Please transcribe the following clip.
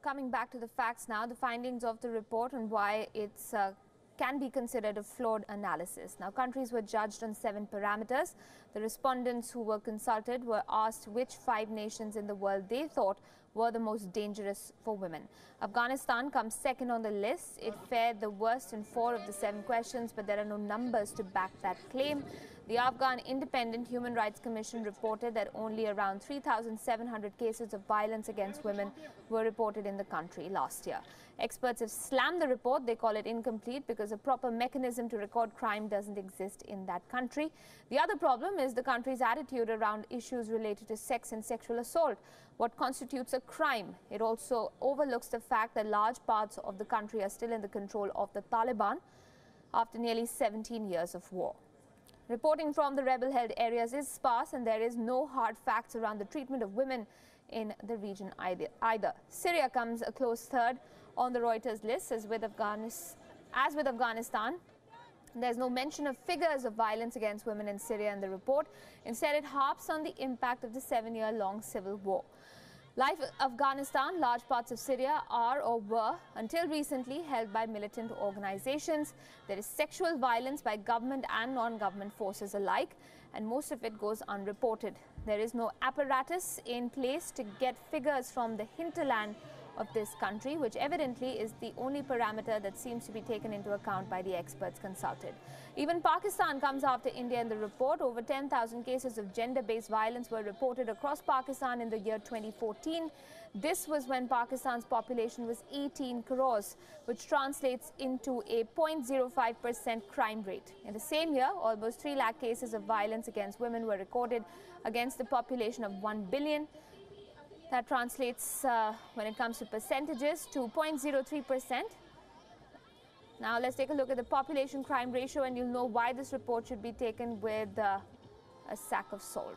Coming back to the facts now, the findings of the report and why it's can be considered a flawed analysis. Now, countries were judged on 7 parameters. The respondents who were consulted were asked which 5 nations in the world they thought were the most dangerous for women. Afghanistan comes second on the list. It fared the worst in 4 of the 7 questions, but there are no numbers to back that claim. The Afghan Independent Human Rights Commission reported that only around 3,700 cases of violence against women were reported in the country last year. Experts have slammed the report. They call it incomplete because a proper mechanism to record crime doesn't exist in that country. The other problem is the country's attitude around issues related to sex and sexual assault. What constitutes a crime? It also overlooks the fact that large parts of the country are still in the control of the Taliban after nearly 17 years of war. Reporting from the rebel-held areas is sparse, and there is no hard facts around the treatment of women in the region either. Syria comes a close third on the Reuters list. As with Afghanistan, there's no mention of figures of violence against women in Syria in the report. Instead, it harps on the impact of the 7-year-long civil war. Like Afghanistan, large parts of Syria are or were, until recently, held by militant organizations. There is sexual violence by government and non-government forces alike, and most of it goes unreported. There is no apparatus in place to get figures from the hinterland of this country, which evidently is the only parameter that seems to be taken into account by the experts consulted. Even Pakistan comes after India in the report. Over 10,000 cases of gender-based violence were reported across Pakistan in the year 2014. This was when Pakistan's population was 18 crores, which translates into a 0.05% crime rate. In the same year, almost 3 lakh cases of violence against women were recorded against the population of 1 billion. That translates, when it comes to percentages, to 0.03%. Now, let's take a look at the population crime ratio, and you'll know why this report should be taken with a sack of salt.